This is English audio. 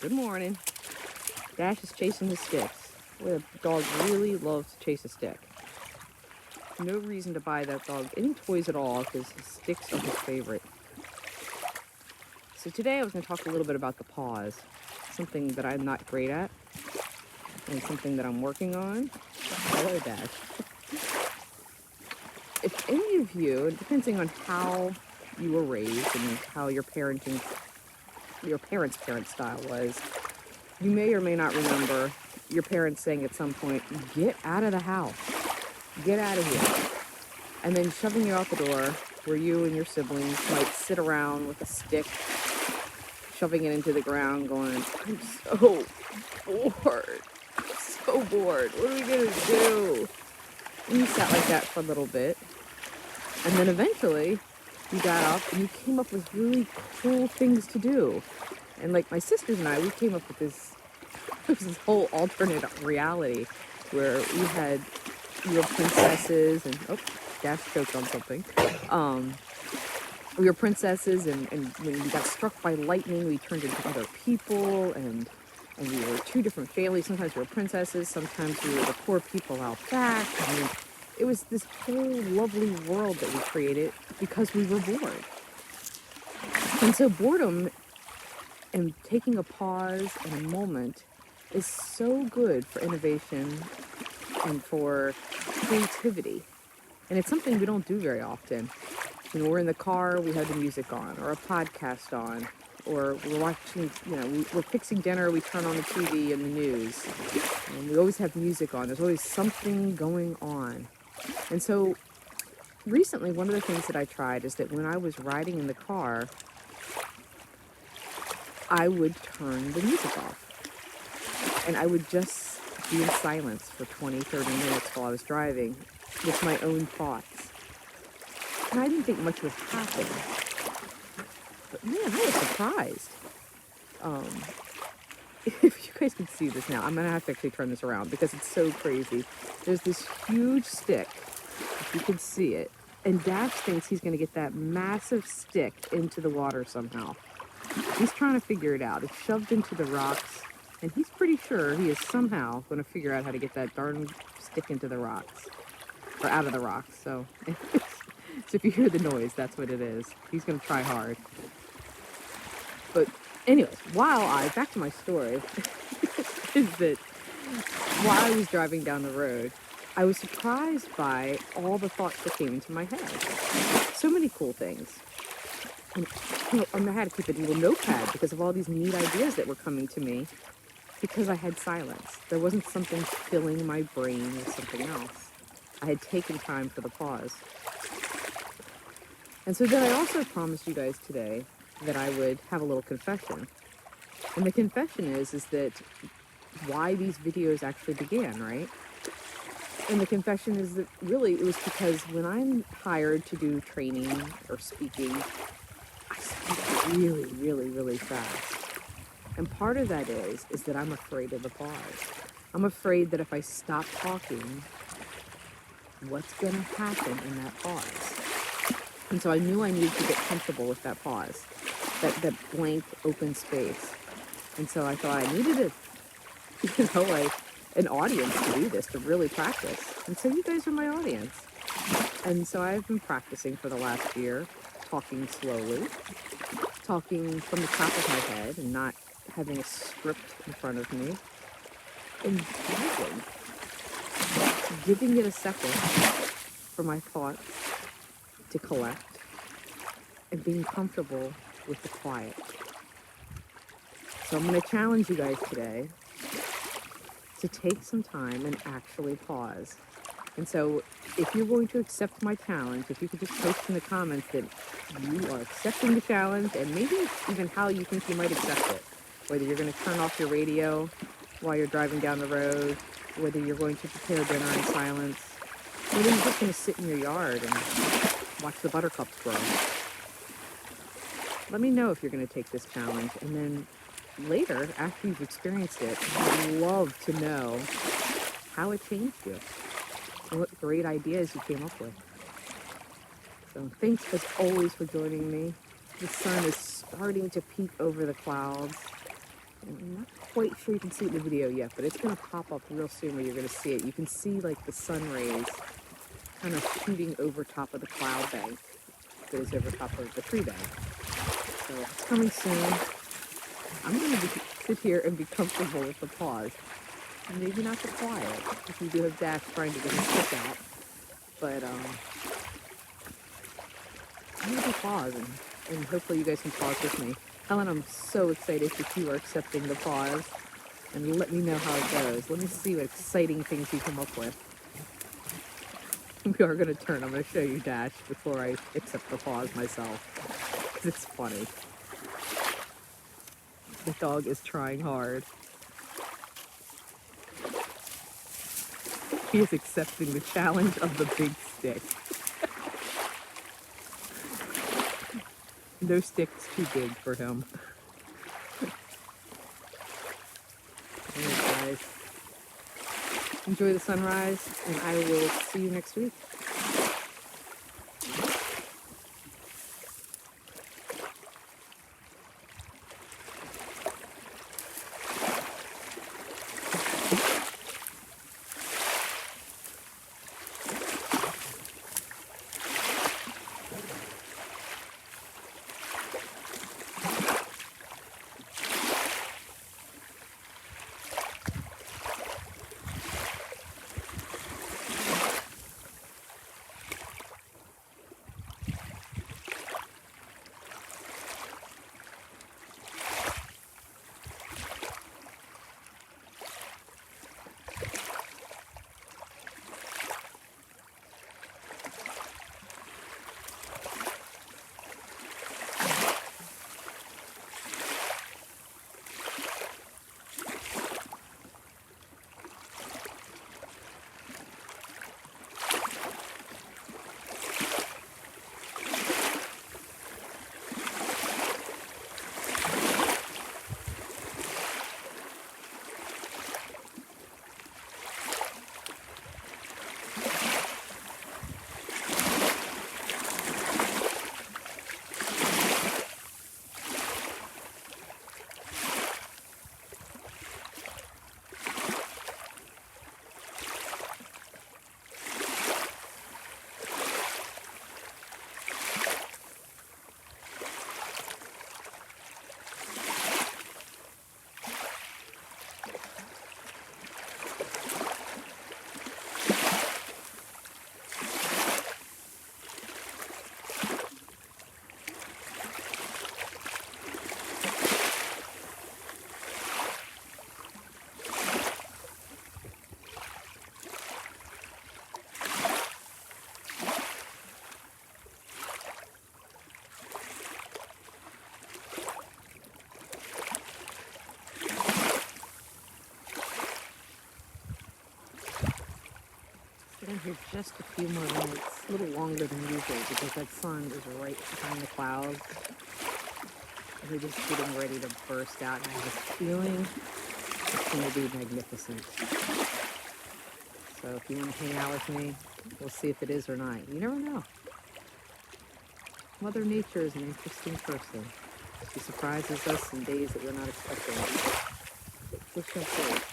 Good morning. Dash is chasing the sticks. Boy, the dog really loves to chase a stick. No reason to buy that dog any toys at all because sticks are his favorite. So today I was going to talk a little bit about the pause, something that I'm not great at and something that I'm working on. Hello, Dash. If any of you, depending on how you were raised and how your parents' parent style was, you may or may not remember your parents saying at some point, "Get out of the house, get out of here," and then shoving you out the door where you and your siblings might sit around with a stick, shoving it into the ground, going, "I'm so bored, I'm so bored, what are we gonna do?" And you sat like that for a little bit, and then eventually you got up and you came up with really cool things to do. And like my sisters and I, we came up with this whole alternate reality where we were princesses and, oh, Dash choked on something. We were princesses and when we got struck by lightning, we turned into other people and we were two different families. Sometimes we were princesses, sometimes we were the poor people out back. I mean, it was this whole lovely world that we created because we were bored. And so boredom and taking a pause and a moment is so good for innovation and for creativity. And it's something we don't do very often. You know, we're in the car, we have the music on, or a podcast on, or we're watching, we're fixing dinner, we turn on the TV and the news. And we always have music on. There's always something going on. And so recently, one of the things that I tried is that when I was riding in the car, I would turn the music off. And I would just be in silence for 20, 30 minutes while I was driving with my own thoughts. And I didn't think much would happen. But man, I was surprised. If you guys can see this now, I'm going to have to actually turn this around because it's so crazy. There's this huge stick, if you can see it. And Dash thinks he's going to get that massive stick into the water somehow. He's trying to figure it out. It's shoved into the rocks, and he's pretty sure he is somehow going to figure out how to get that darn stick into the rocks, or out of the rocks. So if you hear the noise, that's what it is. He's going to try hard. But anyways, back to my story, is that while I was driving down the road, I was surprised by all the thoughts that came into my head. So many cool things. And I had to keep a little notepad because of all these neat ideas that were coming to me because I had silence. There wasn't something filling my brain with something else. I had taken time for the pause. And so then I also promised you guys today that I would have a little confession. And the confession is that why these videos actually began, right? And the confession is that really it was because when I'm hired to do training or speaking, I speak really, really, really fast. And part of that is that I'm afraid of the pause. I'm afraid that if I stop talking, what's going to happen in that pause? And so I knew I needed to get comfortable with that pause, that blank open space. And so I thought I needed an audience to do this, to really practice. And so you guys are my audience. And so I've been practicing for the last year, talking slowly, talking from the top of my head and not having a script in front of me, and pausing, giving it a second for my thoughts to collect, and being comfortable with the quiet. So I'm going to challenge you guys today to take some time and actually pause. And so if you're going to accept my challenge, if you could just post in the comments that you are accepting the challenge and maybe even how you think you might accept it. Whether you're going to turn off your radio while you're driving down the road, whether you're going to prepare dinner in silence, whether you're just going to sit in your yard and watch the buttercups grow. Let me know if you're going to take this challenge. And then later, after you've experienced it, I'd love to know how it changed you and what great ideas you came up with. So thanks as always for joining me. The sun is starting to peek over the clouds. And I'm not quite sure you can see it in the video yet, but it's going to pop up real soon where you're going to see it. You can see like the sun rays kind of shooting over top of the cloud bank that is over top of the tree bank. So it's coming soon. I'm going to sit here and be comfortable with the pause. Maybe not the quiet, if you do have Dash trying to get his stick out. But I'm going to pause, and hopefully you guys can pause with me. Helen, I'm so excited that you are accepting the pause. And let me know how it goes. Let me see what exciting things you come up with. We are going to turn. I'm going to show you Dash before I accept the pause myself. Because it's funny. The dog is trying hard. He is accepting the challenge of the big stick. No stick's too big for him. Alright guys, enjoy the sunrise, and I will see you next week. Been here just a few more minutes, a little longer than usual because that sun is right behind the clouds. And they're just getting ready to burst out, and I have a feeling it's going to be magnificent. So if you want to hang out with me, we'll see if it is or not. You never know. Mother Nature is an interesting person. She surprises us in days that we're not expecting. Let's go forward.